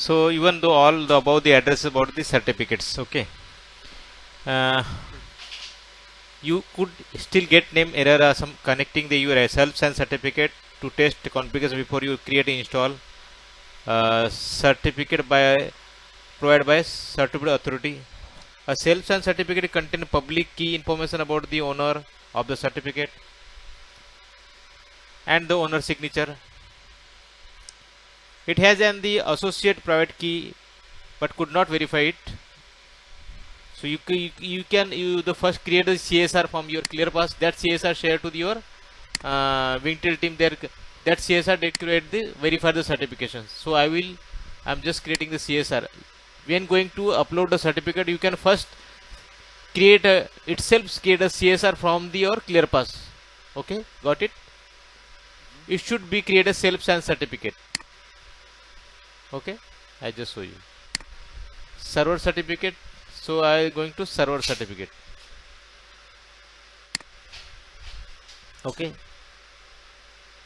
So even though all the above the address about the certificates, okay, uh, you could still get name error some connecting the your self and certificate to test configuration before you create and install certificate by provided by certificate authority. A self sign certificate contain public key information about the owner of the certificate and the owner signature. It has an the associate private key but could not verify it. So you the first create a CSR from your ClearPass. That CSR share to your Wingtail team. There that CSR they create the verify the certifications. So I'm just creating the CSR. When going to upload the certificate, you can first create create a CSR from the your ClearPass. Okay, got it? It should be create a self-sign certificate. Okay, I just show you server certificate. So I going to server certificate. Okay,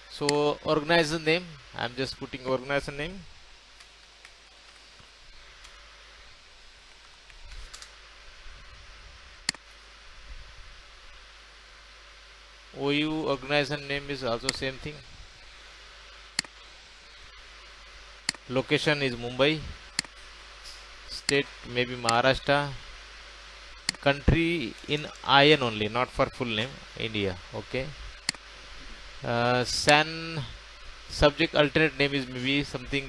so organizer name, I'm just putting organizer name. OU organizer name is also same thing. Location is Mumbai. State maybe Maharashtra. Country in IN only, not for full name, India. Okay. San subject alternate name is maybe something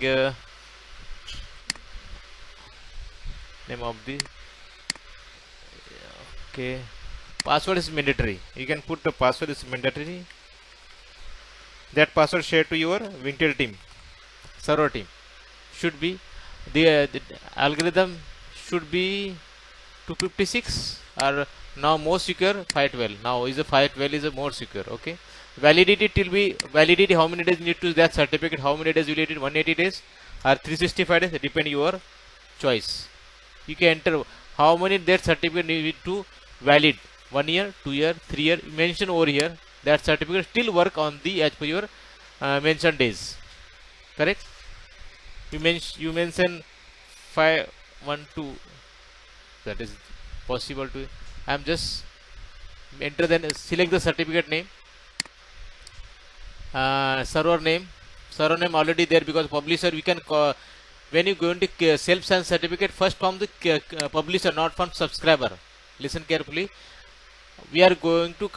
name of the. Okay. Password is mandatory. You can put the password is mandatory. That password shared to your Wingtail team, server team, should be the algorithm should be 256 or now more secure 512. Now is a 512 is a more secure. Okay. Validity till be validity how many days you need to that certificate, how many days you need it, 180 days or 365 days, depend your choice. You can enter how many that certificate need to valid, 1 year, 2 year, 3 year, mention over here. That certificate still work on the as per your mentioned days. Correct? You mention 512, that is possible to. I'm just enter, then select the certificate name, server name already there because publisher we can call, when you go into self sign certificate first from the publisher, not from subscriber. Listen carefully, we are going to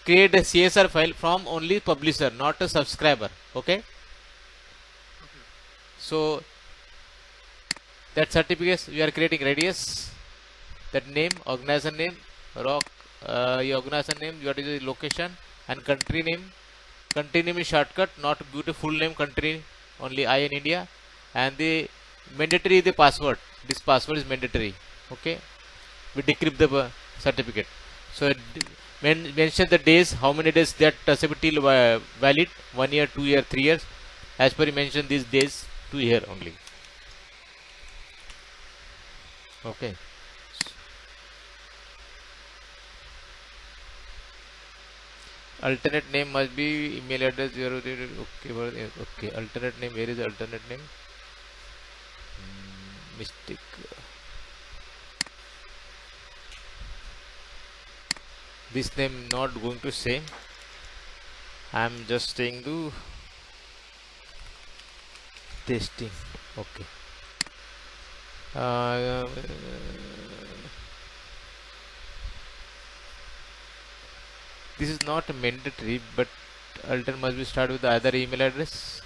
create a CSR file from only publisher, not a subscriber. Okay, so that certificate we are creating radius, that name, organization name, rock, your organization name, what is the location, and country name. Country name is shortcut, not beautiful name country, only I in India. And the mandatory the password, this password is mandatory. Okay, we decrypt the certificate. So mention the days, how many days that certificate valid, 1 year, 2 year, 3 years, as per you mention these days 2 year only. Okay, alternate name must be email address. Okay, alternate name, where is the alternate name? Mistake. This name not going to say. I'm just saying to testing. Okay, this is not mandatory, but alternate must be start with either email address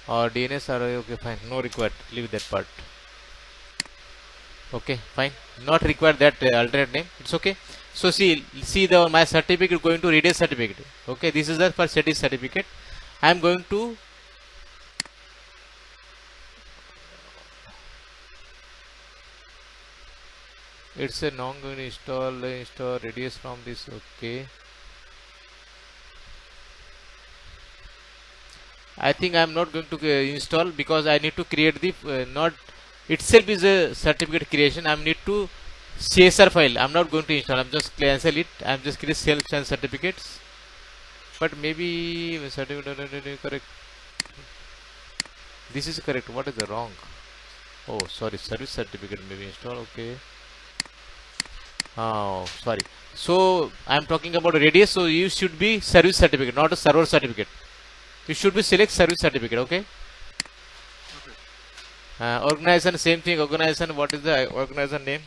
or DNS or. Okay, fine, no required, leave that part. Okay, fine, not required that alternate name, it's okay. So see the my certificate going to radius certificate. Okay, this is the for static certificate. I am going to it's a non going to install radius from this. Okay, I think I am not going to install because I need to create the not itself is a certificate creation. I need to CSR file. I'm not going to install. I'm just cancel it. I'm just create self and certificates. But maybe certificate correct. This is correct. What is the wrong? Oh, sorry, service certificate may be installed. Okay. Oh, sorry. So I'm talking about radius. So you should be service certificate, not a server certificate. You should be select service certificate. Okay. Organization, same thing. Organization. What is the organization name?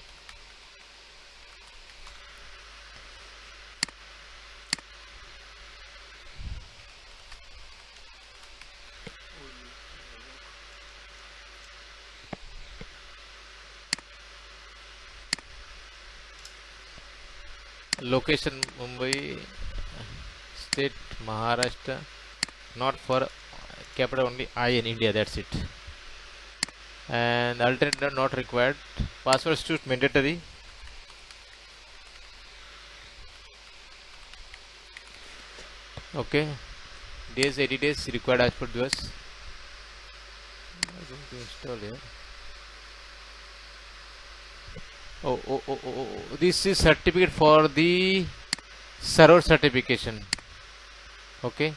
Location Mumbai, state Maharashtra. Not for capital only I in India. That's it. And alternate not required. Password is mandatory. Okay. Days 80 days required as per US. I'm going to install here. Oh. This is certificate for the server certification. Okay.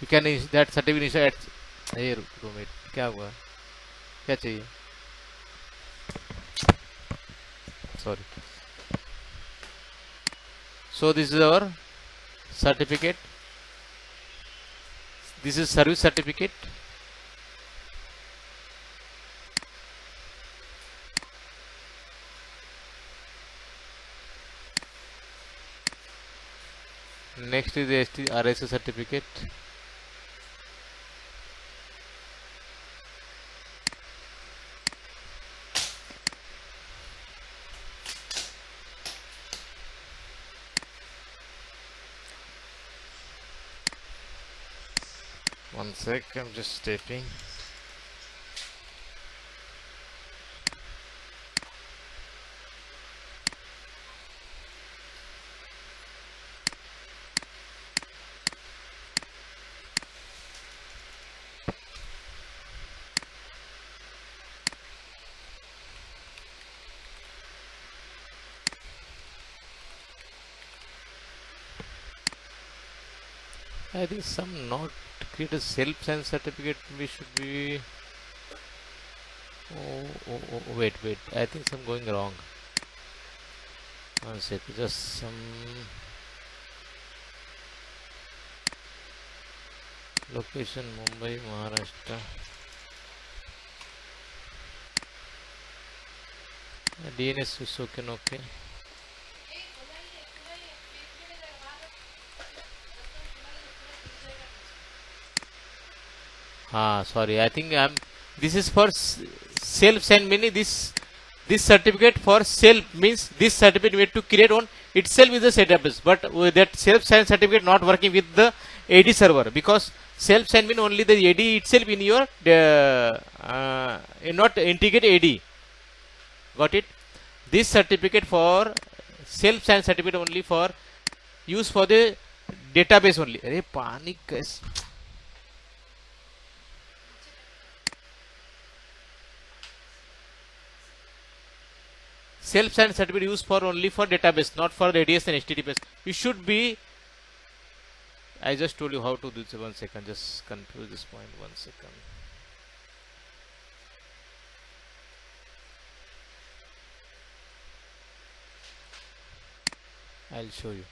You can that certificate at ये रुको minute क्या हुआ क्या चाहिए sorry so this is our certificate this is service certificate next is the RSA certificate 1 sec I'm just typing I think some not create a self-sign certificate we should be wait I think some going wrong 1 sec just some location Mumbai Maharashtra DNS is okay sorry I think I'm this is for self sign meaning this certificate for self means this certificate we have to create on itself is a database but that self sign certificate not working with the AD server because self sign mean only the AD itself in your not integrate AD got it this certificate for self sign certificate only for use for the database only अरे पानी कैसे self-signed certificate used for only for database, not for radius and HTTPS. You should be. I just told you how to do this. 1 second, just confuse this point. 1 second. I'll show you.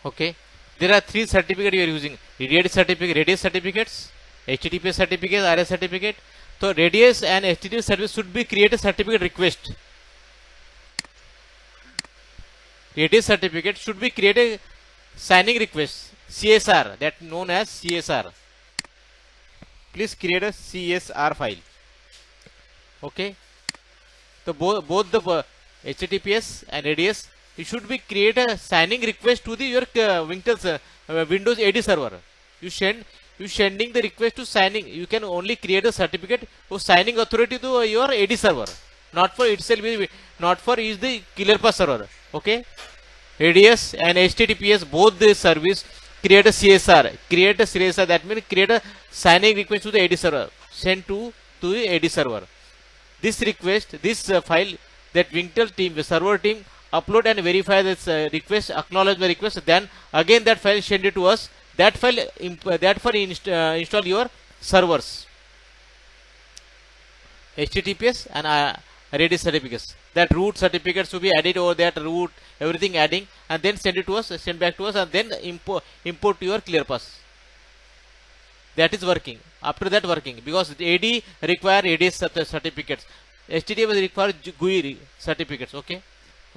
Okay, there are three certificates you are using: radius certificates, HTTPS certificate, RSA certificate. So radius and HTTPS service should be create a certificate request. Radius certificate should be create a signing request, CSR, that known as CSR. Please create a CSR file. Okay, so both the HTTPS and radius, you should be create a signing request to the your Windows AD server. You send you sending the request to signing. You can only create a certificate of signing authority to your AD server, not for itself, not for is the killer pass server. Okay, radius and HTTPS both the service create a CSR. Create a CSR, that means create a signing request to the AD server, send to the AD server. This request, this file, that Wintel team, the server team, upload and verify this request, acknowledge the request, then again that file send it to us. That file, install your servers, HTTPS and Redis certificates. That root certificates to be added over that root, everything adding, and then send it to us, send back to us, and then import to your ClearPass. That is working. After that working, because AD require AD certificates, HTTPS require GUI certificates. Okay,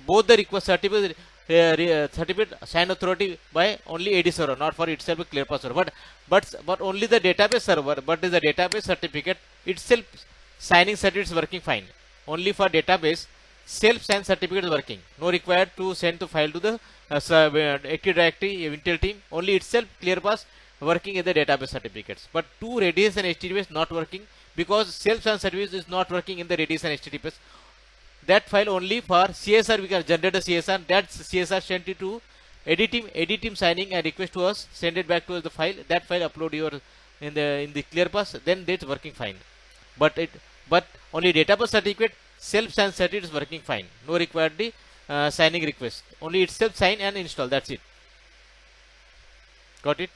both the request certificate certificate signed authority by only AD server, not for itself a ClearPass server, but only the database server. But is the database certificate itself signing certificate is working fine. Only for database self signed certificate is working. No required to send the file to the Active Directory Intel team. Only itself ClearPass working in the database certificates. But two Redis and HTTPS not working, because self signed certificate is not working in the Redis and HTTPS. That file only for CSR, we can generate a CSR. That CSR sent it to AD team signing and request to us, send it back to us the file. That file upload your in the ClearPass, then it's working fine. But only database certificate, self signed certificate is working fine. No required the signing request. Only itself sign and install. That's it. Got it?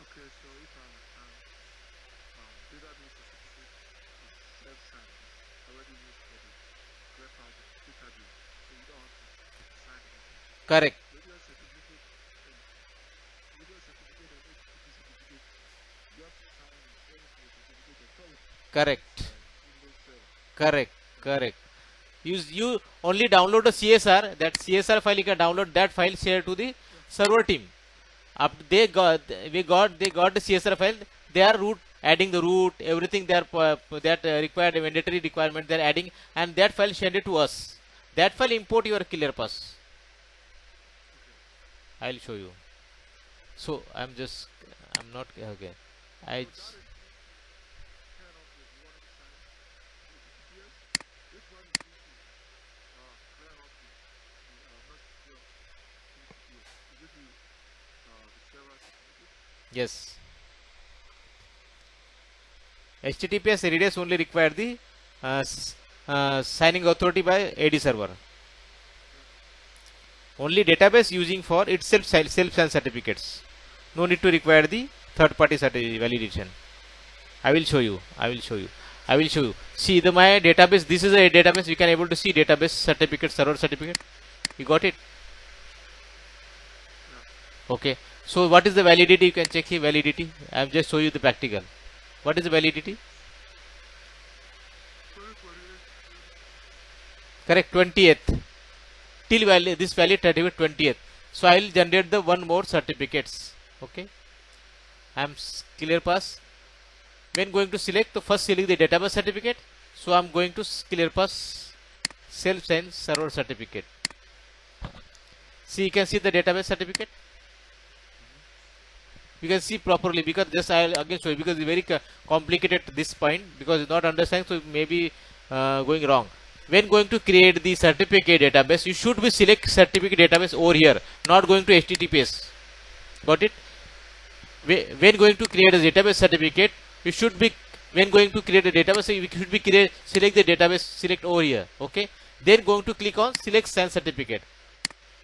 Okay, so if I understand, database certificate is self-signed. It's already used for the ClearPass database, so you don't have to sign anything. Correct. Radio certificate and radio certificate and HTTP certificate, you have to sign and send it to the certificate authority Correct. by Windows Server. Correct. Okay. Correct. You only download the CSR. That CSR file you can download. That file share to the Yeah. server team. Up they got the CSR file. They are adding the root, everything they are that required mandatory requirement they are adding, and that file send it to us. That file import your ClearPass. Okay. I'll show you. So I'm not okay. I So now that you turn off the you wanted to sign HTTPS, which one is going to clear up the message here HTTPS? Is it the server certificate? yes. HTTPS radius only require the signing authority by AD server. Yeah. Only database using for itself self sign certificates. No need to require the third party validation. I will show you. I will show you. I will show you. See the my database. This is a database. You can able to see database certificate, server certificate. You got it? Yeah. Okay. So what is the validity? You can check here validity. I have just show you the practical. What is the validity? Sorry for the HTTPS. Correct. 20th. Till value this value 20th. So I will generate the one more certificates. Okay. I am ClearPass. When going to select, to first select the database certificate. So I am going to ClearPass self sign server certificate. See, you can see the database certificate. You can see properly, because just I will again show you, because it's very complicated at this point, because it's not understanding, so it may be going wrong. When going to create the certificate database, you should be select certificate database over here, not going to HTTPS. Got it? When going to create a database certificate, you should be, when going to create a database, you should be select the database, select over here. Okay. Then going to click on select sign certificate.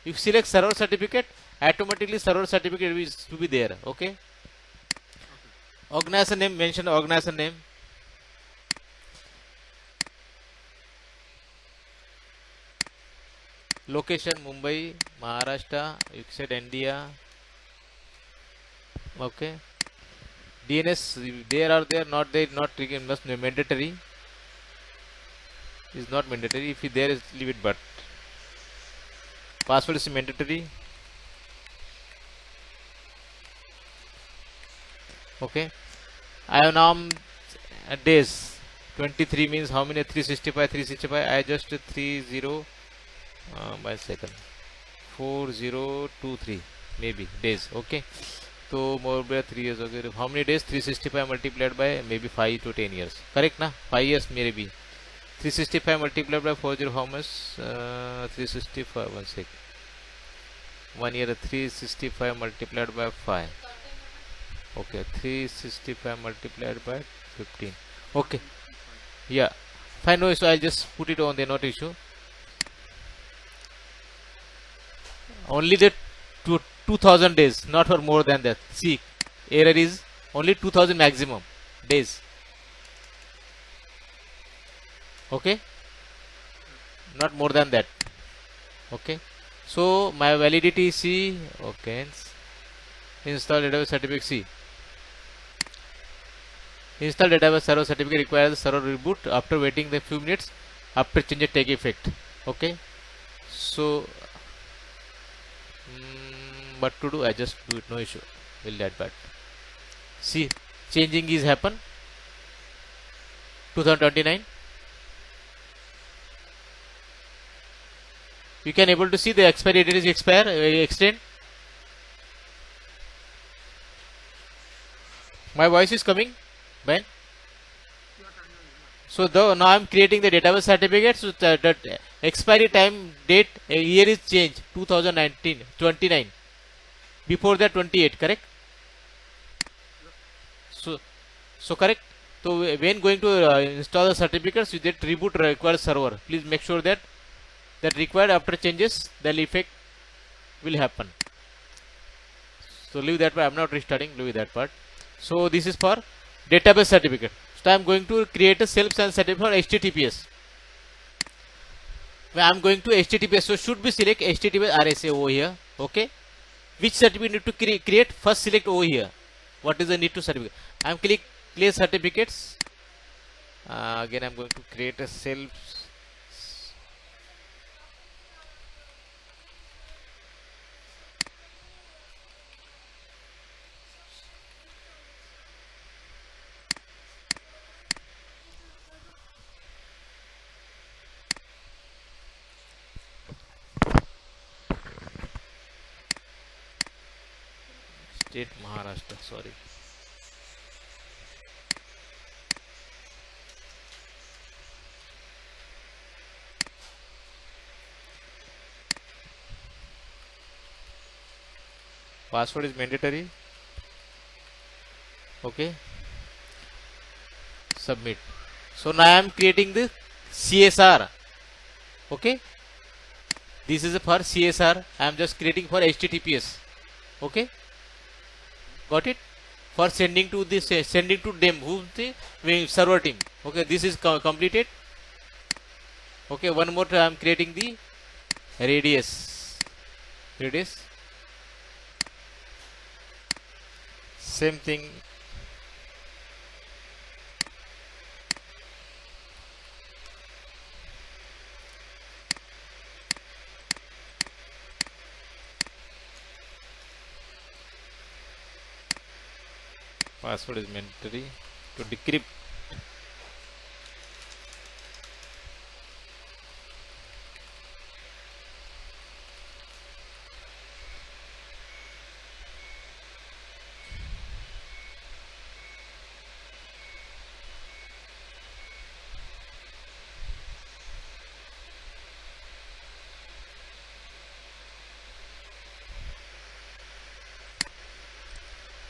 You select server certificate, automatically server certificate is to be there. Okay. Okay. Organization name, mention organization name. Location Mumbai, Maharashtra. You said India. Okay. DNS there are there not there not must mandatory is not mandatory. If there is leave it, but password is mandatory. Okay. I have now days. 23 means how many? 365. 365. I just 30 by second. 4023 maybe days. Okay. So more by 3 years. Okay. How many days? 365 multiplied by maybe 5 to 10 years. Correct na? 5 years maybe. 365 multiplied by 40 how much? 365. One sec. 1 year 365 multiplied by 5. Okay. 365 multiplied by 15. Okay. Yeah. Fine. No issue. I'll just put it on the not issue. Only the 2000 days, not for more than that. See, error is only 2000 maximum days. Okay, not more than that. Okay, so my validity C. Okay, install database certificate C. Install database server certificate requires the server reboot after waiting the few minutes after change take effect. Okay, so what to do? I just do it, no issue. Will that but see changing is happen 2029. You can able to see the expiry date is extend. My voice is coming, Ben. So now I am creating the database certificate. So that expiry time date year is changed 2019 29. Before that 28, correct? So correct. So when going to install the certificates, you get reboot required server. Please make sure that required after changes the effect will happen. So leave that part. I am not restarting. Leave that part. So this is for database certificate. So I am going to create a self-signed certificate for HTTPS. I am going to HTTPS. So should be select HTTPS RSA over here. Okay. Which certificate need to create? First select over here. What is the need to certificate? I am click place certificates. Again I am going to create a self. State Maharashtra, sorry. Password is mandatory. Okay. Submit. So now I am creating the CSR. Okay. This is for CSR. I am just creating for HTTPS. Okay. Got it? For sending to this, sending to them, who's the server team. Okay, this is completed. Okay, one more time I am creating the radius. Same thing. Password is mandatory to decrypt.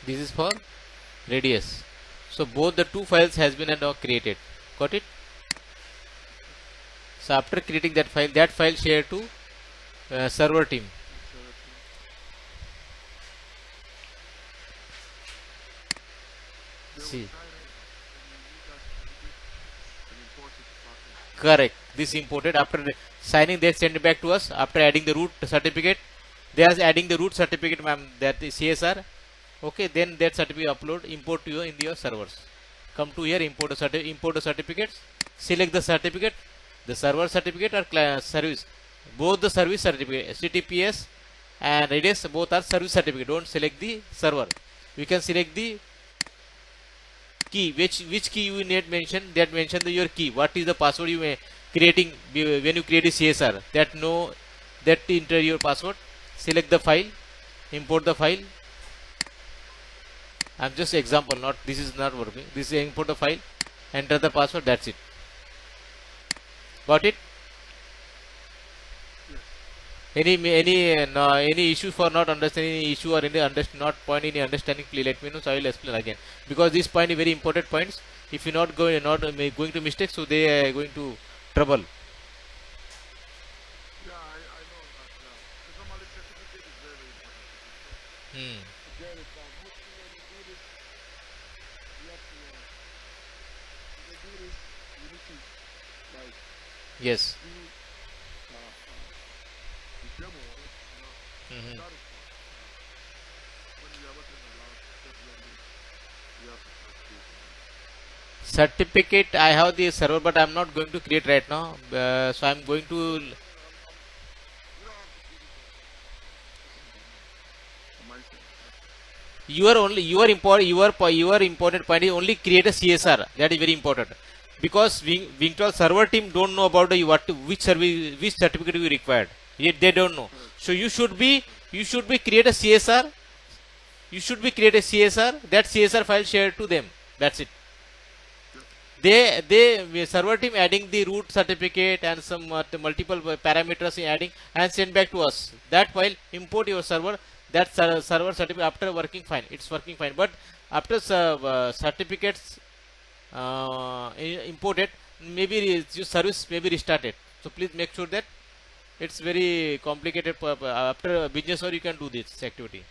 This is for radius. So both the two files has been now created. Got it? So after creating that file share to server team. See. Correct. This imported after signing they send it back to us after adding the root certificate. They are adding the root certificate, ma'am, that is CSR. Okay, then that certificate upload, import to your in your servers. Come to here, import the certificates, select the certificate, the server certificate or service. Both the service certificate, HTTPS and Redis, both are service certificate. Don't select the server. You can select the key. Which key you need mention, that mention your key. What is the password you may creating when you create a CSR? That no, that enter your password. Select the file, import the file. I'm just example, not this is not working. This is import the file, enter the password. That's it. Got it? Yes. Any issue for not understanding any issue or any not point any understanding? Please let me know. So I will explain again, because this point is very important points. If you not going to mistake, so they are going to trouble. Yeah, I know that. Yeah. Because normally certificate is very, very important. Hmm. To get it done. Mostly when you do this, you have to. When you do this, you need to like Yes. do the demo on it. Hmm. That is fun. When you are working in a lab, definitely you have to practice. Certificate I have the server, but I'm not going to create right now. So I'm going to. You don't have to create it right now. This is the mindset. Your important point is only create a CSR. That is very important, because Wingtol server team don't know about the which service, which certificate you required. Yet they don't know. Correct. So you should be create a CSR. You should be create a CSR. That CSR file shared to them. That's it. They server team adding the root certificate and some multiple parameters adding and send back to us. That file import your server. That server certificate after working fine. It's working fine. But after certificates imported, maybe your service may be restarted. So please make sure that it's very complicated. After business hour you can do this activity.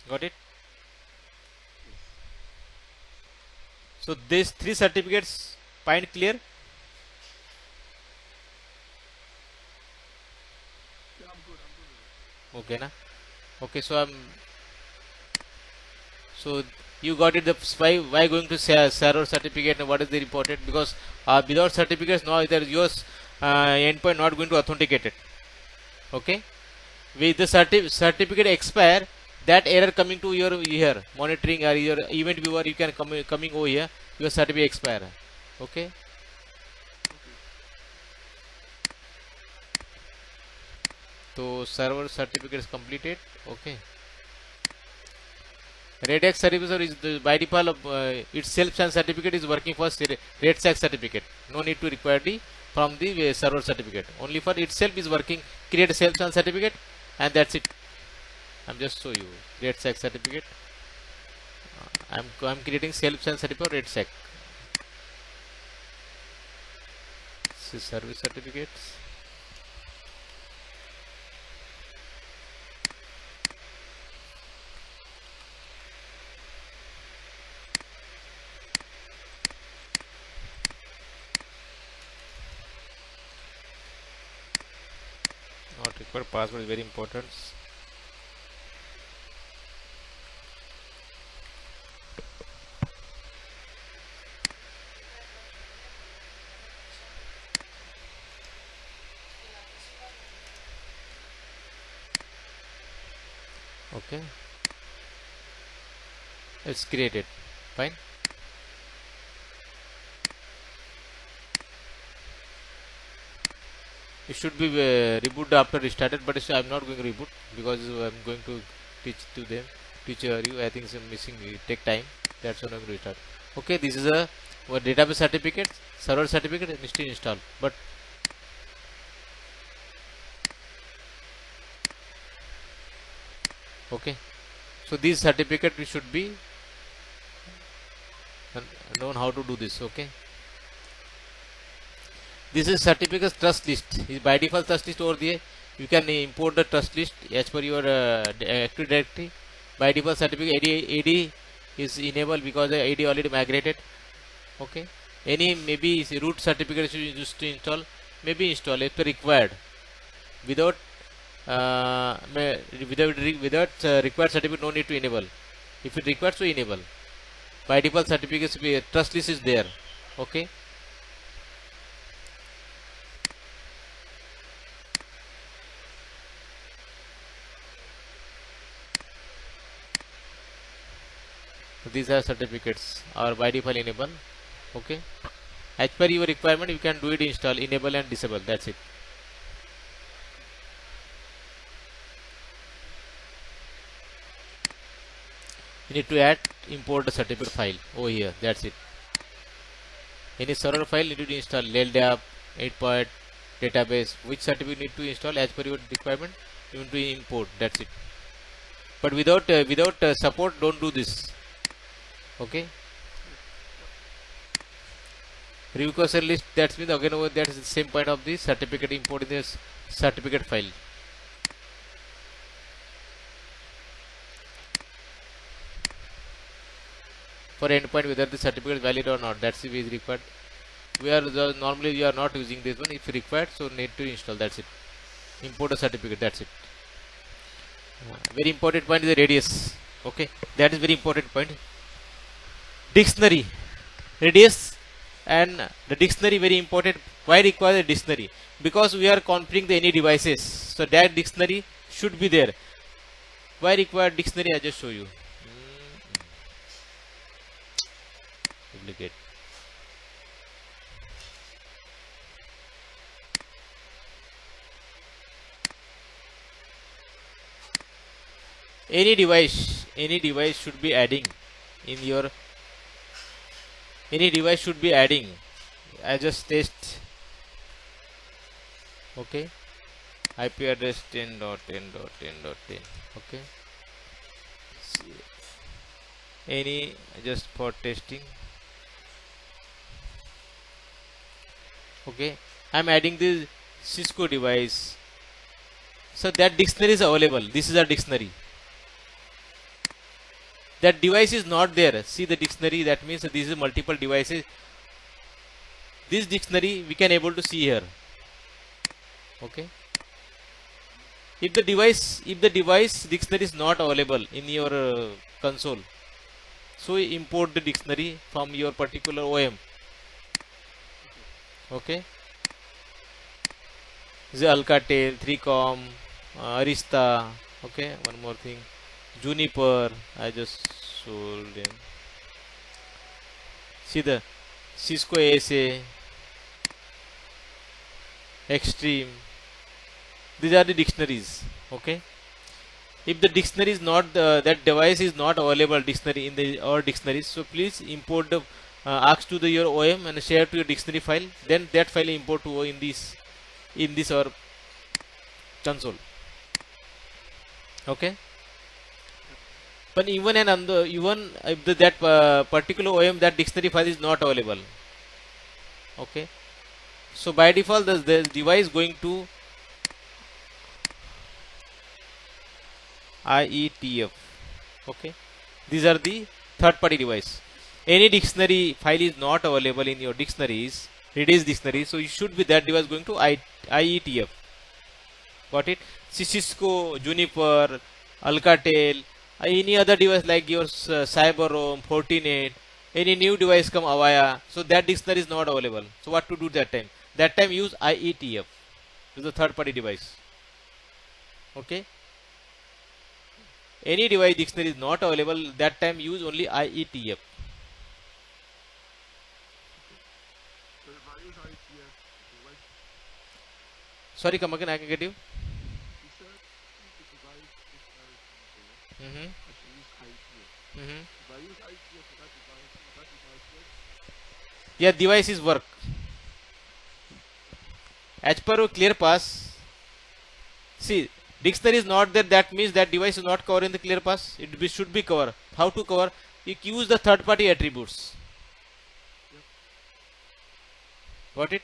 Got it? Yes. So these three certificates, point clear? Yeah, I'm good. I'm good with it. Okay, na? Okay, so you got it. The why going to server certificate and what is the important? Because without certificates, now either yours endpoint not going to authenticate it. Okay, with the certificate expire, that error coming to your here monitoring or your event viewer, you can coming over here, your certificate expire. Okay, Okay. so server certificate is completed. Okay. REDX certificate is by default its self-signed certificate is working for REDSAC certificate. No need to require the from the server certificate. Only for itself is working. Create a self-signed certificate and that's it. I'm just show you REDSAC certificate. I'm creating self-signed certificate REDSAC. This is service certificates. Not required password is very important. Okay, it's created. Fine. It should be reboot after restarted, but I'm not going to reboot because I'm going to teach to them, teach you. I think it's missing. It take time. That's why I'm going to restart. Okay, this is a database certificate, server certificate, and still install. But okay, so these certificate we should be known how to do this. Okay. This is certificate trust list. Is by default trust list over there. You can import the trust list as per your Active Directory. By default certificate AD is enabled because the AD already migrated. Okay. Any maybe root certificate you used to install, maybe install if required. Without without required certificate, no need to enable. If it requires to enable, by default certificates trust list is there. Okay. These are certificates or by default enable. Okay. As per your requirement, you can do it install, enable and disable. That's it. You need to add import the certificate file over here. That's it. Any server file need to install LDAP, 8 database. Which certificate need to install as per your requirement? You need to import. That's it. But without support, don't do this. Okay. Request list. That means again over that is the same point of the certificate import in this certificate file. For endpoint, whether the certificate is valid or not, that's is required. Normally we are not using this one. If required, so need to install. That's it. Import a certificate. That's it. Very important point is the radius. Okay, that is very important point. Dictionary, radius, and the dictionary very important. Why require a dictionary? Because we are configuring the any devices, so that dictionary should be there. Why require dictionary? I just show you. Duplicate. Any device should be adding in your any device should be adding. I just test. Okay, IP address 10.10.10.10. Okay, any just for testing. Okay, I'm adding this Cisco device, so that dictionary is available. This is a dictionary. That device is not there. See the dictionary, that means this is multiple devices. This dictionary we can able to see here. Okay, if the device dictionary is not available in your console, so import the dictionary from your particular OM. Okay, the Alcatel, 3Com, Arista. Okay, one more thing, Juniper. I just sold them. See the Cisco ASA, Extreme. These are the dictionaries. Okay, if the dictionary is not that device is not available dictionary in the our dictionaries, so please import the ask to the your OM and share to your dictionary file. Then that file import to in this our console. Okay, but even if that particular OM, that dictionary file is not available. Okay, so by default the device going to IETF. Okay, these are the third party device. Any dictionary file is not available in your dictionaries, Redis dictionary, so you should be that device going to IETF. Got it? Cisco, Juniper, Alcatel, any other device like your CyberRoam, Fortinet, any new device come Avaya, so that dictionary is not available. So what to do that time? That time use IETF. This is a third party device. Okay, any device dictionary is not available, that time use only IETF. So if I use ITF, the right, Sorry, come again, I can get you. you said if the device is very simple, Mm-hmm. I should use ITF. Mm-hmm. If I use ITF for that device, will that device work? Yeah, devices work. As per your clear pass, see, dictionary is not there, that means that device is not covered in the clear pass. Should be covered. How to cover? You use the third party attributes. Yep, Got it?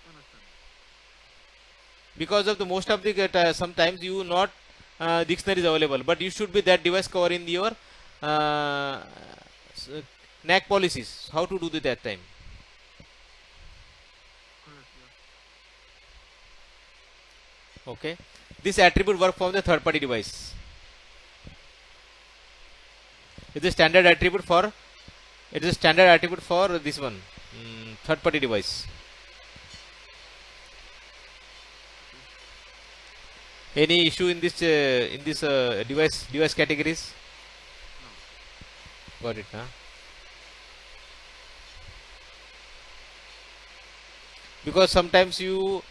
understand. Because of the most of the sometimes you not dictionary is available, but you should be that device cover in your uh, NAC policies. How to do that time? Correct, yeah. Okay. This attribute work from the third party device. It's a standard attribute for this one, third party device. Any issue in this device categories? No. Got it, huh? Because sometimes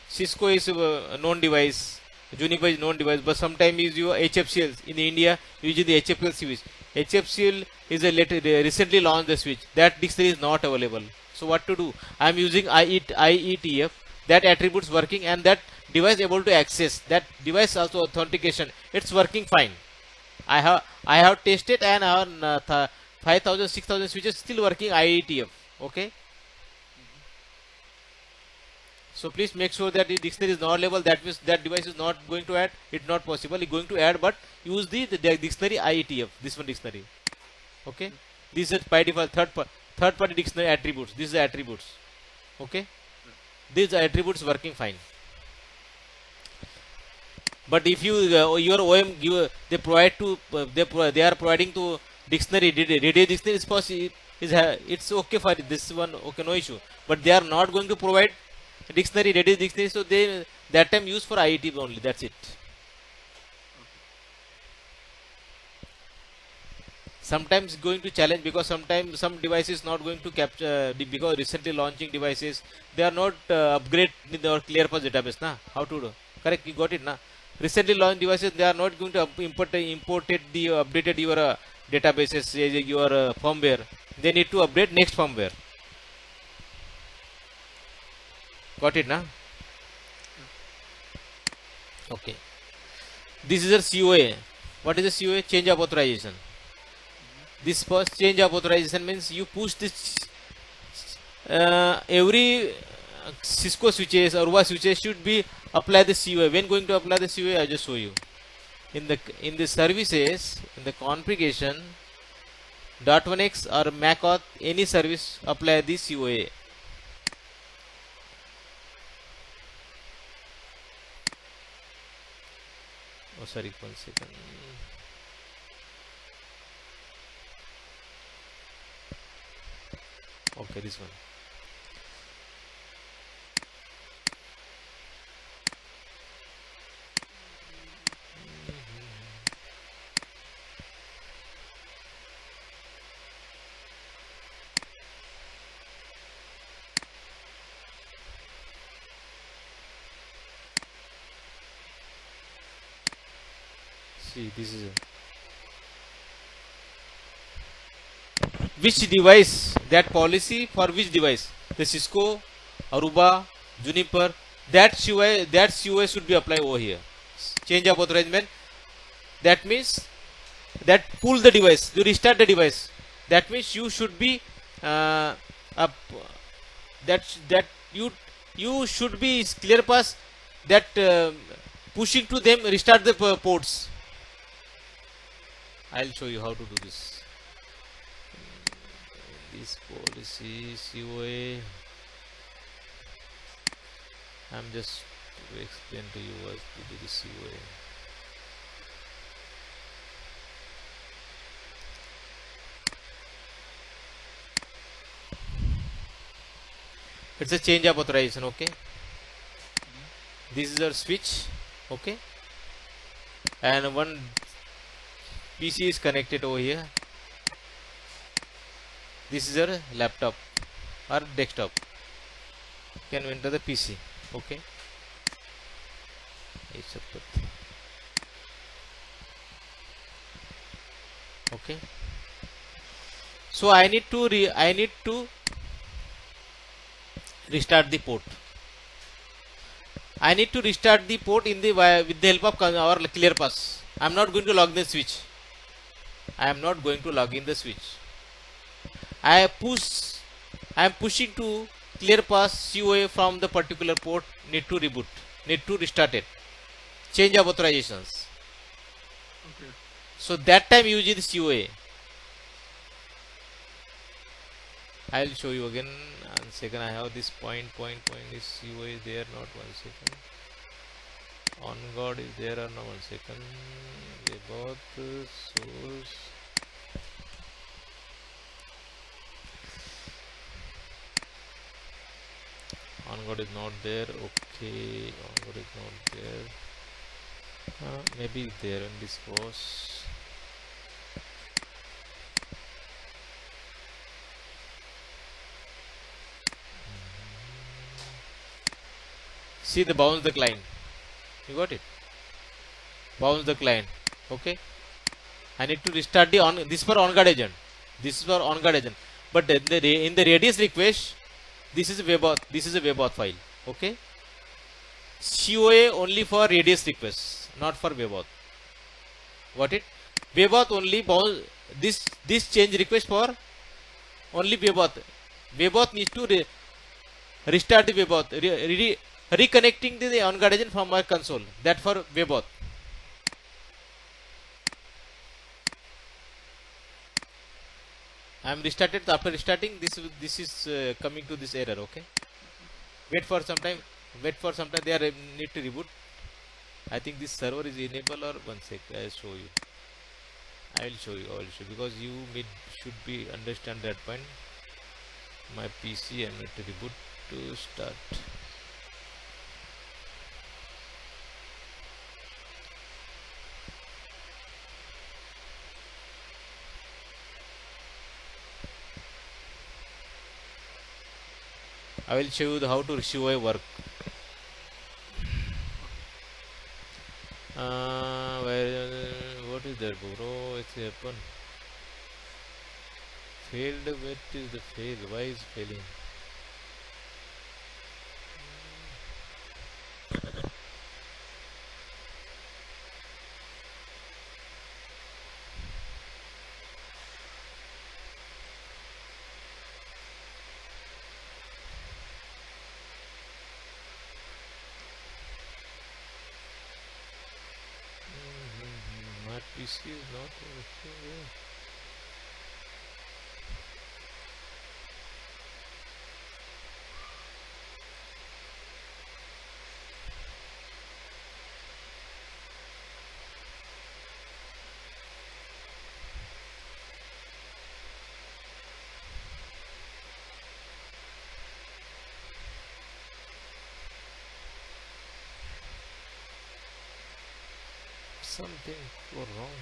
Cisco is a known device, Juniper is known device, but sometimes is your HFCL in India using the HFCL switch. HFCL is a recently launched the switch. That dictionary is not available. So what to do? I am using IETF. That attributes working and that device able to access. That device also authentication. It's working fine. I have tested and our 5,000 6,000 switches still working IETF. Okay. So please make sure that the dictionary is not available. That means that device is not going to add. It's not possible. It's going to add, but use the dictionary IETF. This one dictionary. Okay. This is by default third party dictionary attributes. These are attributes. Okay. These are attributes working fine. But if your OM give they provide to they are providing to dictionary radio dictionary is possible it's okay for this one, okay, no issue. But they are not going to provide dictionary radio dictionary, so they that time use for IET only. That's it. Sometimes going to challenge because sometimes some devices not going to capture because recently launching devices they are not upgrade in our ClearPass database. Na how to do? Correct, you got it, na? Recently launched devices they are not going to imported the updated your databases, your firmware. They need to update next firmware. Got it, na? Okay. This is a COA. What is a COA? Change of authorization. This first change of authorization means you push this every Cisco switches or Aruba switches should be apply the COA. When going to apply the COA, I just show you. In the services, in the configuration, .1x or macOS, any service apply the COA. Oh, sorry, 1 second. Okay, this one. See, this is which device, that policy for which device, the Cisco, Aruba, Juniper, that COA should be applied over here. Change of authorization, that means that pull the device, you restart the device. That means you should be up, that you should be ClearPass that pushing to them restart the ports. I'll show you how to do this. This policy COA. I'm just to explain to you what to do this COA. It's a change of authorization, okay? This is our switch, okay? And one PC is connected over here. This is your laptop or desktop. Can enter the PC, okay? Okay. So I need to restart the port. I need to restart the port in the with the help of our ClearPass. I am not going to log the switch. I am not going to log in the switch. I am pushing to ClearPass COA from the particular port. Need to reboot. Need to restart it. Change of authorizations. Okay. So that time use the COA. I will show you again. 1 second. I have this point is COA is there. Not 1 second. On God is there or no? 1 second. They both source. On God is not there. Okay, on God is not there. Maybe there in this was. See the bounce the client. You got it? Bounce the client. Okay. I need to restart the on. This for on guard agent. This is for on guard agent. But in the radius request, this is a webauth. This is a webauth file. Okay. COA only for radius request, not for webauth. Got it? Webauth only bounce this change request for only webauth. Webauth needs to restart the webauth, reconnecting the on guard agent from my console. That for webauth. I am restarted. After restarting, this is coming to this error. Okay. Wait for some time. Wait for some time. They are need to reboot. I think this server is enabled or 1 sec. I will show you. I will show you. Because you should be understand that point. My PC I need to reboot to start. I will show you how to show a work. What is that, bro? It's happened. Failed. What is the fail? Why is failing? My PC is not working. Something go wrong.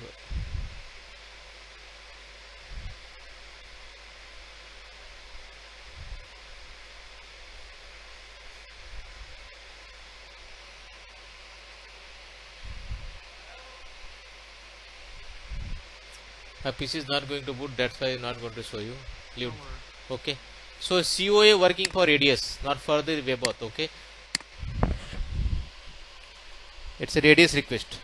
My PC is not going to boot. That's why I'm not going to show you. Leave. Okay. So COA working for radius, not for the webauth. Okay. It's a radius request.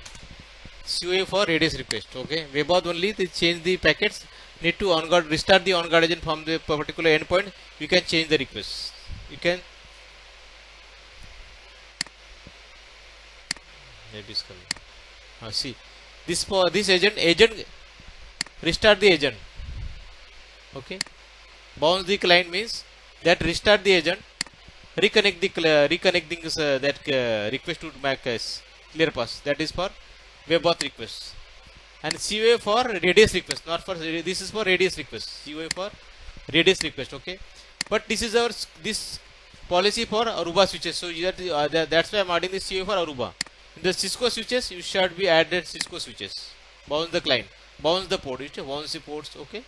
COA for radius request. Okay. Webauth only they change the packets. Need to on guard restart the on guard agent from the particular endpoint. You can change the request. You can maybe it's coming. See this for this agent restart the agent. Okay. Bounce the client means that restart the agent, reconnecting that request to my clear pass. That is for webauth request. And COA for radius request, not for this is for radius request. COA for radius request. Okay. But this is our this policy for Aruba switches. So that's why I'm adding this COA for Aruba. In the Cisco switches, you should be added Cisco switches. Bounce the client, bounce the port. Bounce the ports. Okay.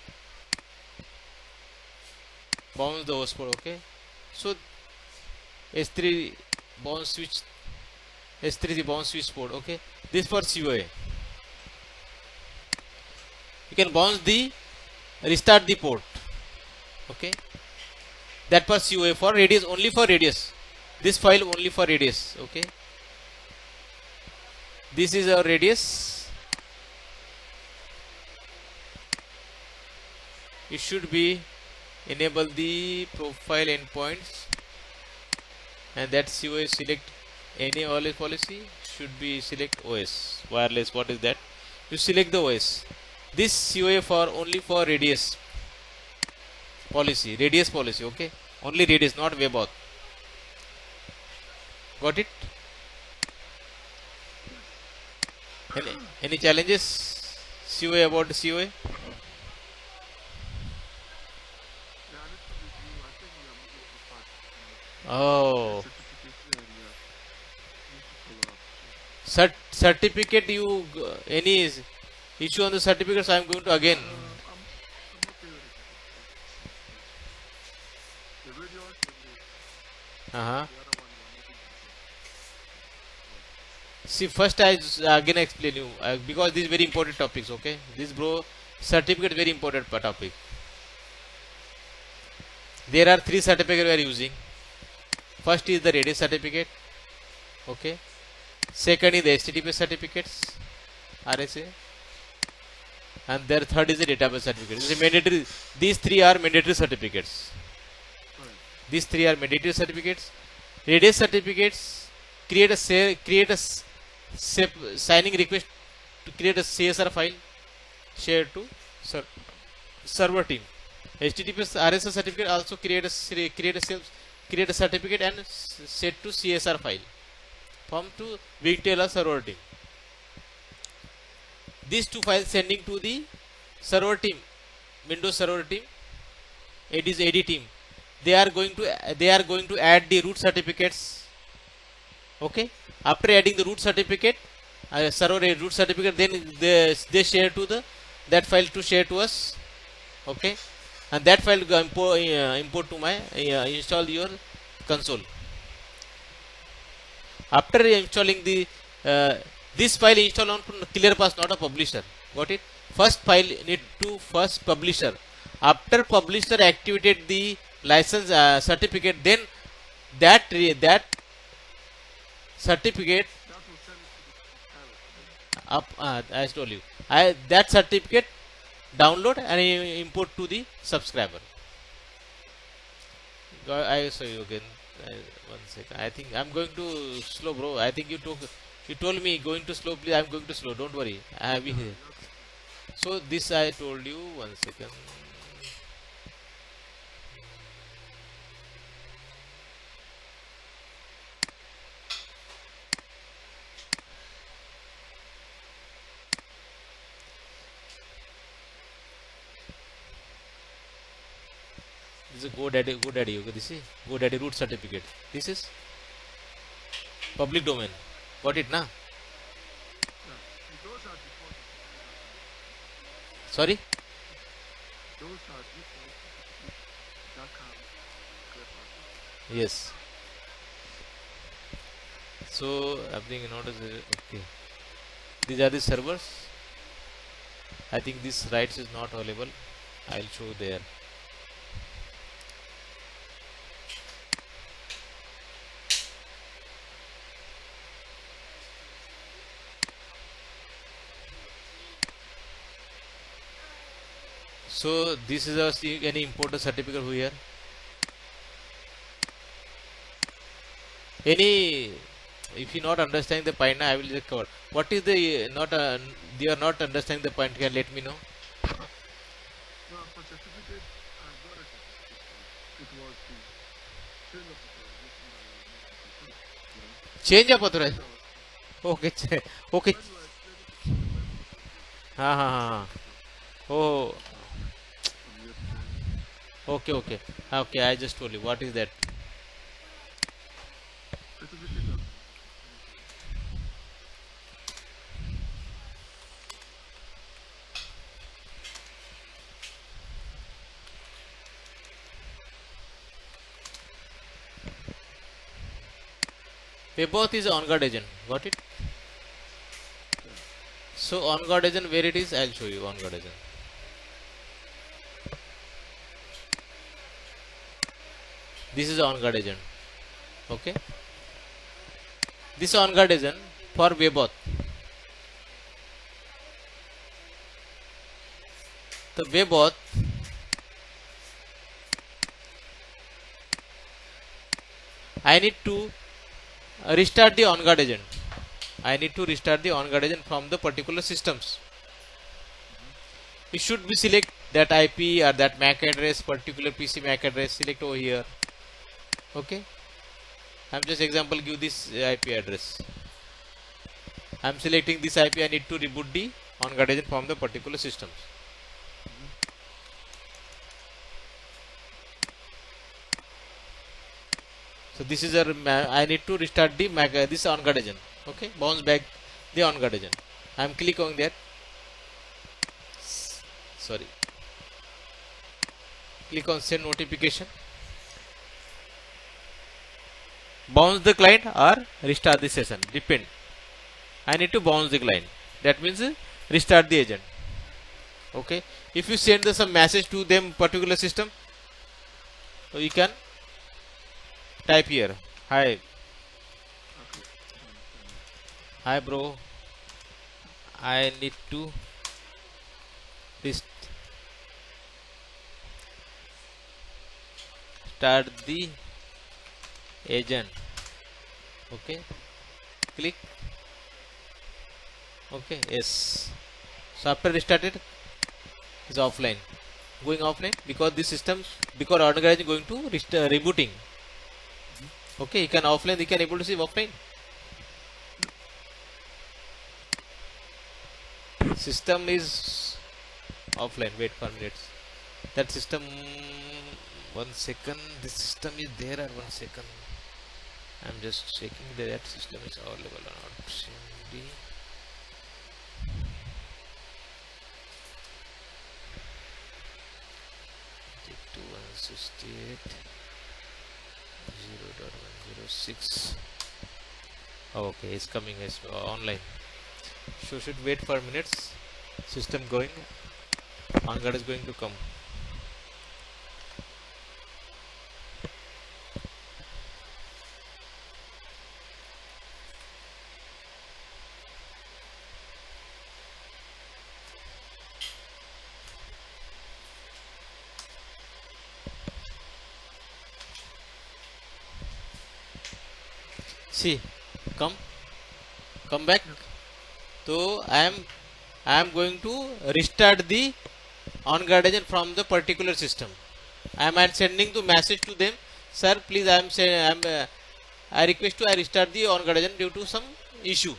Bounce the host port. Okay. So S3 bounce switch, S3 the bounce switch port. Okay. This for COA. You can bounce the restart the port. Okay. That for COA for radius, only for radius. This file only for radius. Okay. This is our radius. It should be enable the profile endpoints, and that COA select any wireless policy should be select OS wireless. What is that? You select the OS. This COA for only for radius policy, okay, only radius, not webauth. Got it? Any challenges? COA about COA? Yeah, a little bit new. I think we are moving too fast. Oh, Certificate, yeah, need to follow up. certificate. Any issue on the certificates? I am going to again. I'm okay with the certificate. The radius and Uh-huh. the other one we are moving too fast. Yeah. See, first again explain you because these very important topics. Okay, this bro certificate very important topic. There are three certificates we are using. First is the radius certificate. Okay. Second is the HTTPS certificates, RSA, and their third is the database certificate. This is mandatory. These three are mandatory certificates. Right. These three are mandatory certificates. Radius certificates create a signing request to create a CSR file shared to ser- server team. HTTPS RSA certificate also create a certificate and set to CSR file from to Wingtail or server team. These two files sending to the server team, Windows server team. It is AD team. They are going to add the root certificates. Okay. After adding the root certificate, server root certificate, then they share to the that file to share to us. Okay, and that file go import to my install your console. After installing the this file install on clear pass, not a publisher. Got it? First file need to first publisher. After publisher activated the license certificate, then that certificate That will send it to the subscriber, right? up as told you, that certificate download and import to the subscriber. I show you again. One second. I think I'm going to slow, bro. I think you told me going to slow. Please, I'm going to slow. Don't worry. I have Yeah, here. you have to slow. So this I told you. One second. This is a GoDaddy. GoDaddy. Okay, this is GoDaddy root certificate. This is public domain. Got it, na? Yeah. See, those are default certificates that come with it. Sorry. Those are default certificates that come with ClearPass. Yes. So everything in order. Okay. These are the servers. I think this rights is not available. I'll show there. So this is any important certificate here. Any, if you not understanding the point, I will just cover. What is the not? They are not understanding the point. Can let me know. No, for certificate, I got a certificate, but it was the change of authorization that was not sufficient. You know, Change of when authorization. I was Okay. Okay. when we were explaining the sequence of Ha ha the ha. certificate, Oh. on the website, Okay. Okay. Okay. I just told you. What is that? certificate of authenticity. Both is on guard agent. Got it? Yeah. So on guard agent, where it is, I'll show you on guard agent. This is on guard agent. Okay. This on guard agent for Weboth. The Weboth, I need to restart the on guard agent. I need to restart the on guard agent from the particular systems. You should be select that IP or that MAC address, particular PC MAC address, select over here. Okay. I'm just example give this IP address. I am selecting this IP. I need to reboot the on-guard agent from the particular systems. So this is a I need to restart the this on-guard agent. Okay, bounce back the on-guard agent. I am click on that. Sorry. Click on send notification. Bounce the client or restart the session. Depend. I need to bounce the client. That means restart the agent. Okay. If you send some message to them particular system, so you can type here. Hi. Okay. I understand now. Hi bro. I need to restart the agent. Okay. Click. Okay. Yes. So after restarted is offline. Going offline because this system because organizer is going to rebooting. Okay, you can offline, you can able to see offline. System is offline. Wait for minutes. That system 1 second. This system is there or 1 second. I'm just checking that system is available or not. CMD. To 168 0.106. Okay, it's coming as online. So should wait for minutes. System going. On-guard is going to come. See, come back. So I am going to restart the on-guard agent from the particular system. I am sending the message to them, sir. Please, I request to I restart the on-guard agent due to some issue.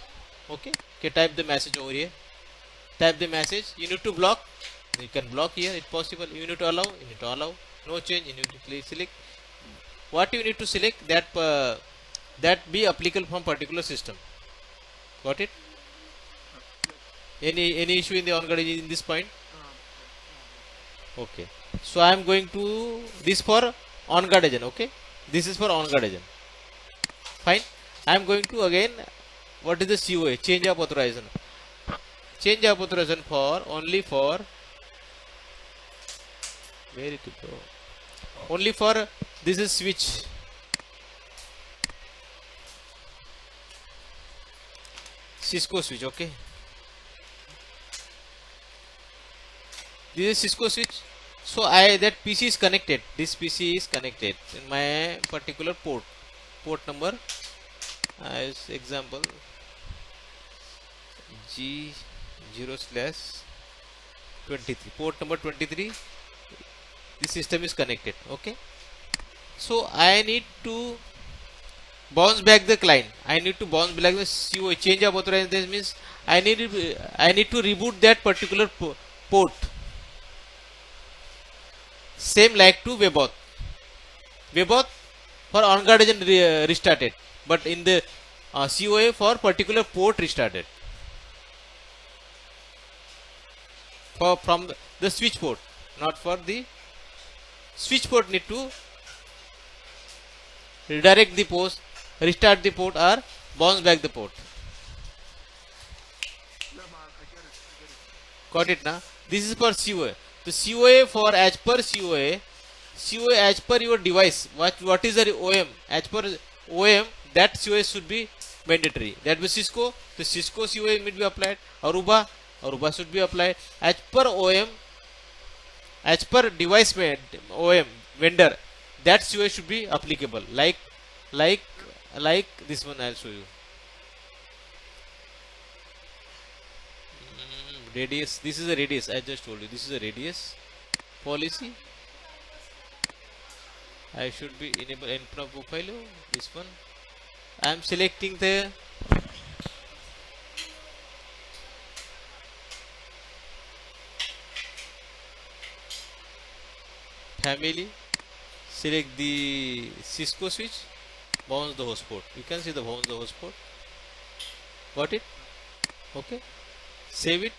Okay. Okay. Type the message over here. Type the message. You need to block. You can block here. It's possible. You need to allow. You need to allow. No change. You need to please select. What you need to select that be applicable from particular system. Got it? Yes. Any issue in the on-guard in this point? No. Okay. So I am going to this for on-guard agent. Okay. This is for on-guard agent. Fine. I am going to again. What is the COA? Change of authorization. Change of authorization for only for where it go? Only for this is switch. Cisco switch. Okay. This is Cisco switch. So that PC is connected. This PC is connected in my particular port. Port number as example G0/23. Port number 23. This system is connected. Okay. So I need to bounce back the client. I need to bounce back the CO change of authorization. This means I need to reboot that particular port. Same like to webauth. Webauth for on-guard agent restarted, but in the COA for particular port restarted. From the switch port, not for the switch port need to redirect the port, restart the port or bounce back the port. Yeah, man, I get it. I get it. Got it now? This is for COA. The COA for as per COA as per your device. What is the OM? As per OM, that COA should be mandatory. That means Cisco, the Cisco COA will be applied. Aruba should be applied. As per OM, as per device OM vendor, that COA should be applicable. Like this one I'll show you. Radius. This is a radius. I just told you. This is a radius policy. I should be enable endpoint profile. This one. I am selecting the family, select the Cisco switch, bounce the host port. You can see the bounce the host port. Got it? Okay. Save it.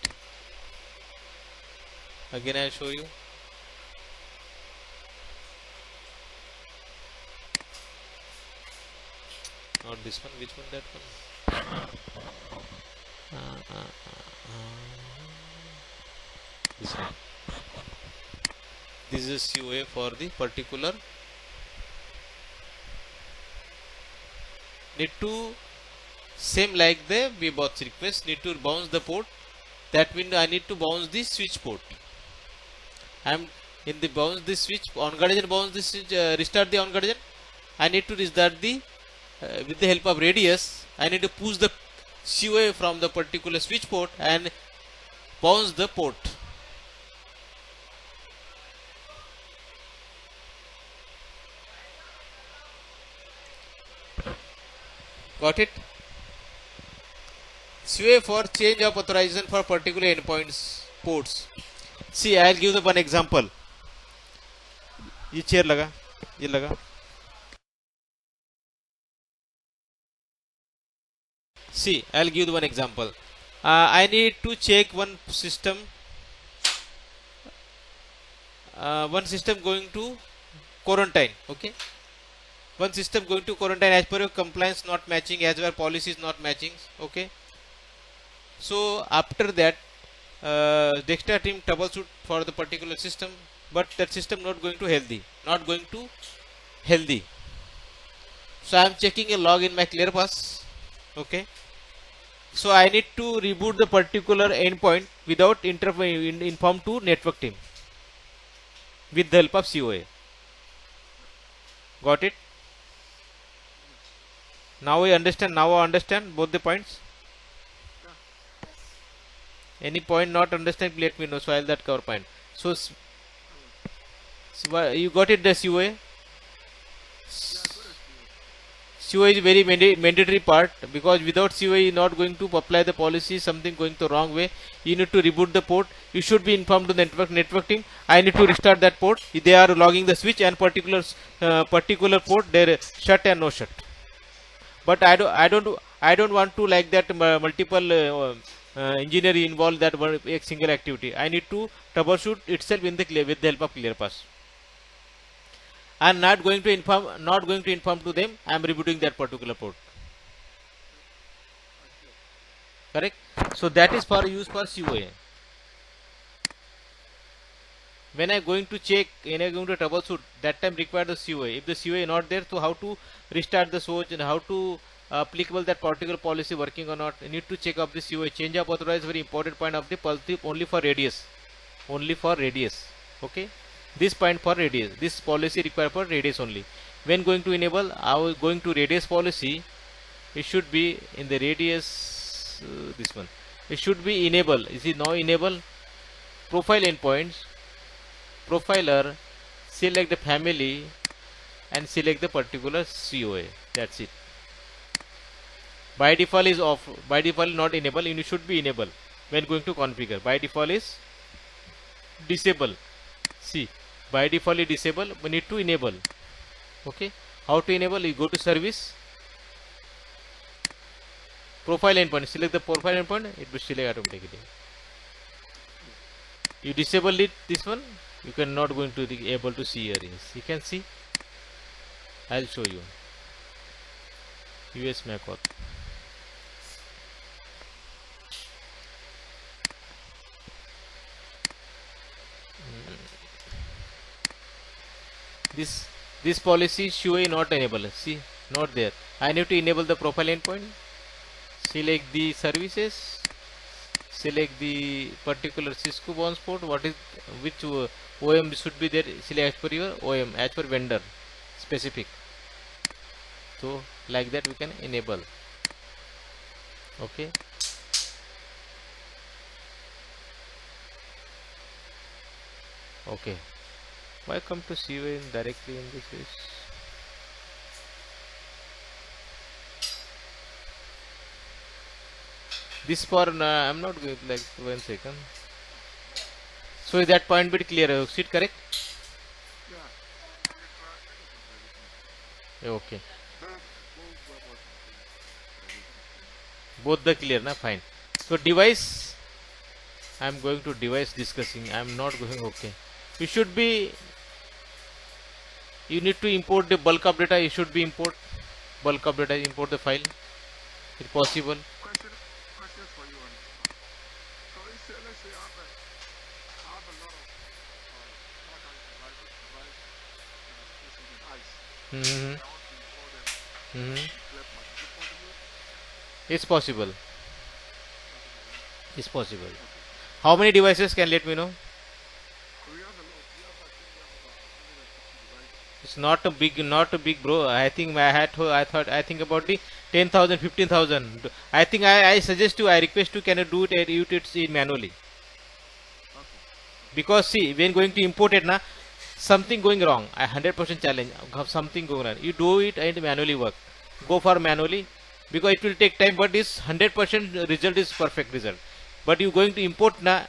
Again I'll show you. Not this one. Which one? That one. This one. This is COA for the particular. Need to same like the both request. Need to bounce the port. That means I need to bounce the switch port. I am in the bounce this switch on guardian bounce this switch, restart the on guardian. I need to restart the with the help of radius. I need to push the COA from the particular switch port and bounce the port. Got it? COA for change of authorization for particular endpoints ports. See, I'll give the one example. ये chair लगा, ये लगा. See, I'll give the one example. I need to check one system. One system going to quarantine. Okay. One system going to quarantine as per your compliance not matching, as per policies not matching. Okay. So after that, Dexter team troubleshoot for the particular system, but that system not going to healthy. So I am checking a log in my ClearPass. Okay. So I need to reboot the particular endpoint without inform to network team with the help of COA. Got it? Now I understand. Now I understand both the points. Any point not understand, let me know. So I'll that cover point. So you got it, the COA. COA is very mandatory part, because without COA you not going to apply the policy, something going the wrong way. You need to reboot the port. You should be informed to the network team. I need to restart that port. They are logging the switch and particular port they shut and no shut. But I don't want to like that multiple engineer involved that one a single activity. I need to troubleshoot itself in the with the help of ClearPass. I am not going to inform to them. I am rebooting that particular port. Correct. So that is for use for COA. When I am going to check, when I am going to troubleshoot, that time require the COA. If the COA is not there, so how to restart the source and how to applicable that particular policy working or not. You need to check up the COA. Change of authorized very important point of the policy only for radius. Only for radius. Okay. This point for radius. This policy required for radius only. When going to enable, going to radius policy, it should be in the radius. This one. It should be enable. Is it now enable? Profile endpoints. Profiler. Select the family and select the particular COA. That's it. By default is off. By default not enable. You should be enable when going to configure. By default is disable. See, by default is disable. We need to enable. Okay. How to enable? You go to service. Profile endpoint. Select the profile endpoint. It will select automatically. You disable it. This one. You cannot going to be able to see here. You can see. I'll show you. US MAC auth. This policy COA not enable. See, not there. I need to enable the profile endpoint. Select the services. Select the particular Cisco bounce port. What is which OM should be there? Select as per your OM, as per vendor specific. So like that we can enable. Okay. Okay. Why come to COA directly in this case? This for I'm not good, like 1 second. So is that point bit clear? Is it correct? Yeah. Okay. Both web authorization is clear. Both the clear, na? Fine. So device, I'm going to device discussing. I'm not going. Okay. You should be. You need to import the bulk of data. You should be import bulk of data. Import the file. If possible. Questions for you on the spot. So let's say I have a lot of Wi-Fi device placement in ICE, Mm-hmm. and I want to import them Mm-hmm. to clear path. Is it possible? It's possible. Possible, yeah. It's possible. Okay. How many devices can let me know? We have a lot. I think we have about 150 devices. It's not a big, bro. I think I think about the 10,000, 15,000. I think I suggest you, I request you, can you do it manually? Okay. Okay. Because see, when going to import it, na, something going wrong. I 100% challenge. Something going wrong. You do it and manually work. Go for manually because it will take time. But this 100% result is perfect result. But you going to import, na,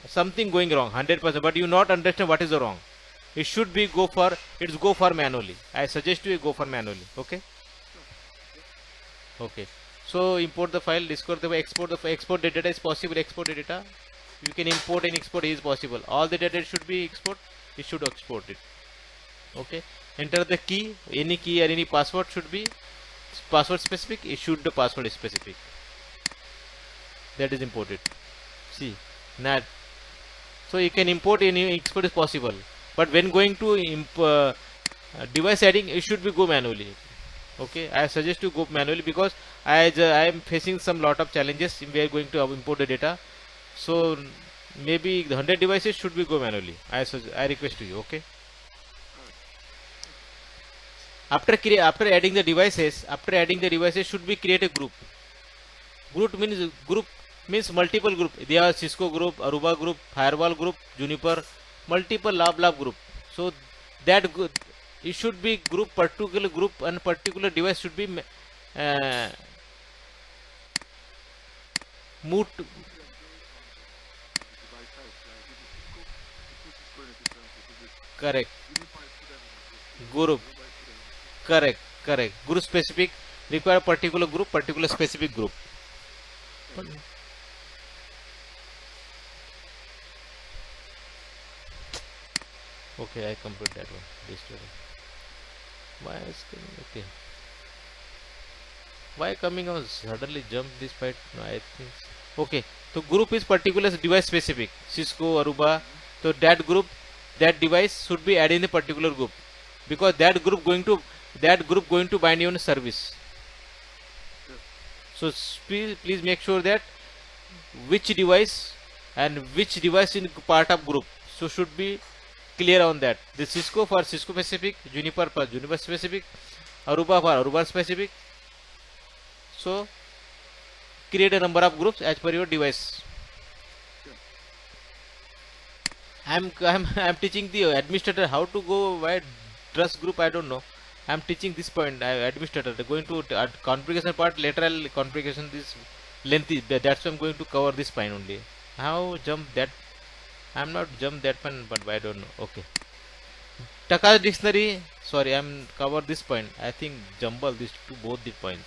something going wrong 100%. But you not understand what is the wrong. It should be go for manually. I suggest you go for manually. Okay. Sure. Yep. Okay. So import the file, discord the export the data is possible. Export the data. You can import and export is possible. All the data should be export. It should export it. Okay. Enter the key. Any key or any password should be password specific. It should the password specific. That is imported. See, NAT. So you can import any export is possible. But when going to device adding, it should be go manually. Okay, I suggest to go manually because I am facing some lot of challenges. We are going to import the data, so maybe the 100 devices should be go manually. I request to you. Okay. All right. Okay. After adding the devices, should be create a group. Group means multiple group. There are Cisco group, Aruba group, Firewall group, Juniper, multiple lab group. So that it should be particular group and particular device should be uh, moved to, Typically, I'm going on the device type. Like if it's Cisco, you put Cisco in a different group. If it's correct Juniper, you put them in a group. If it's group, Aruba, you put them in a group. correct group specific, require particular group, particular specific group. Okay. Okay, I complete that one. This story. Why is coming? Okay. Why coming on suddenly jump this fight? No, I think. Okay. So group is particular device specific. Cisco, Aruba. Mm-hmm. So that group, that device should be added in the particular group because that group going to bind your service. Yep. So please make sure that which device and which device in part of group. So should be clear on that. The Cisco for Cisco specific, Juniper for Juniper specific, Aruba for Aruba specific. So create a number of groups as per your device. Sure. I'm teaching the administrator how to go by trust group. I don't know. I'm teaching this point. Administrator going to configuration part lateral configuration this lengthy. That's why I'm going to cover this point only. How jump that? I'm not jump that one, but I don't know. Okay. Taka's dictionary. Sorry, I'm cover this point. I think jumble these two both the points.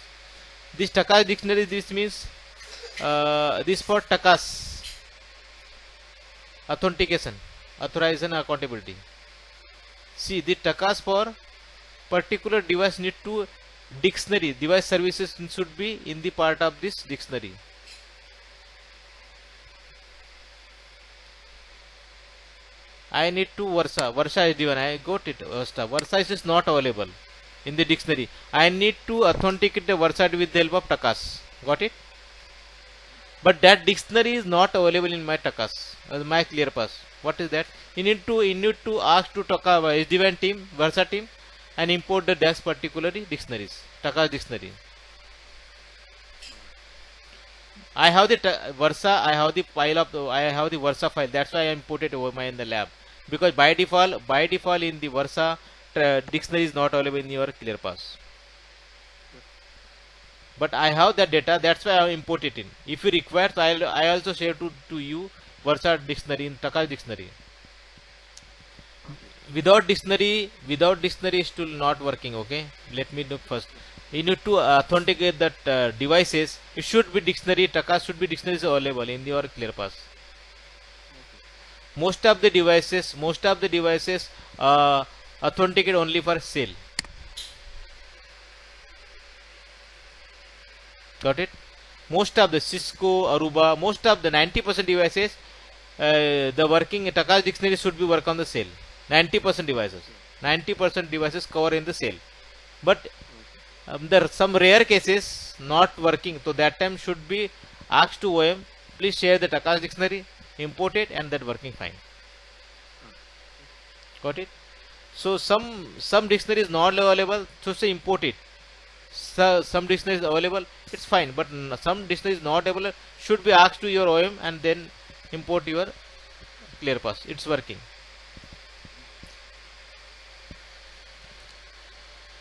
This Taka's dictionary. This means this for Taka's authentication, authorization, accountability. See the Taka's for particular device need to dictionary. Device services should be in the part of this dictionary. I need to Versa. Versa is given. I got it. Versa is not available in the dictionary. I need to authenticate the Versa with the help of Takas. Got it? But that dictionary is not available in my Takas. My ClearPass. What is that? You need to ask to Taka SDWAN team, Versa team, and import the dash particularly dictionaries. Takas dictionary. All right. I have the Versa. I have the file of I have the Versa file. That's why I imported over my in the lab. Because by default in the Versa dictionary is not available in your ClearPass. Yep. But I have that data. That's why I import it in. If you require, so I also share to you Versa dictionary in Taka dictionary. Okay. without dictionary still not working. Okay, let me do first. You need to authenticate that devices. It should be dictionary. Taka should be dictionaries available in your ClearPass. Okay. Most of the devices authenticate only for sale. Got it? Most of the Cisco, Aruba, most of the 90% devices, the working Taka's dictionary should be work on the sale. 90% devices. Okay. 90% devices cover in the sale. But Okay. there are some rare cases not working. So that time should be asked to OM, please share the Taka's dictionary, import it, and that working fine. Okay. Got it? So some dictionary is not available, so say import it. So, some dictionary is available, it's fine. But some dictionary is not available, should be asked to your OM and then import your ClearPass. It's working.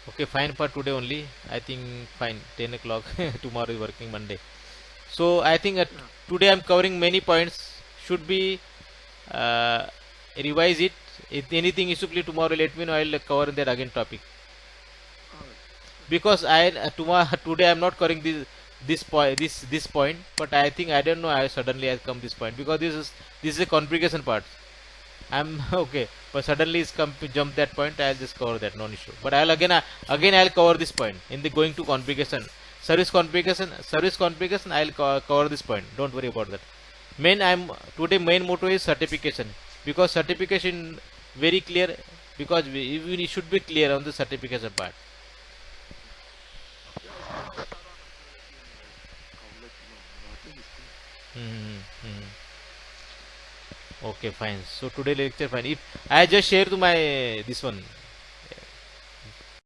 Okay, fine for today only. I think fine. 10 o'clock. Tomorrow is working Monday. So I think Yeah. today I'm covering many points. Should be uh, revise it. If anything issue, please tomorrow let me know. I'll cover that again topic. All right. Sure. Because I tomorrow today I'm not covering this point, but I think I don't know. I suddenly I come this point because this is a configuration part. I'm okay, but suddenly it's come to jump that point. I'll just cover that, no issue. But again I'll cover this point in the going to configuration, service configuration. I'll cover this point. Don't worry about that. Main motto is certification, because certification very clear, because we should be clear on the certification part. Yeah, it's fine. Just add on until let me know. I'll let you know. I think it's clear. Mm-hmm. Okay, fine. So today lecture fine. If I just share to my this one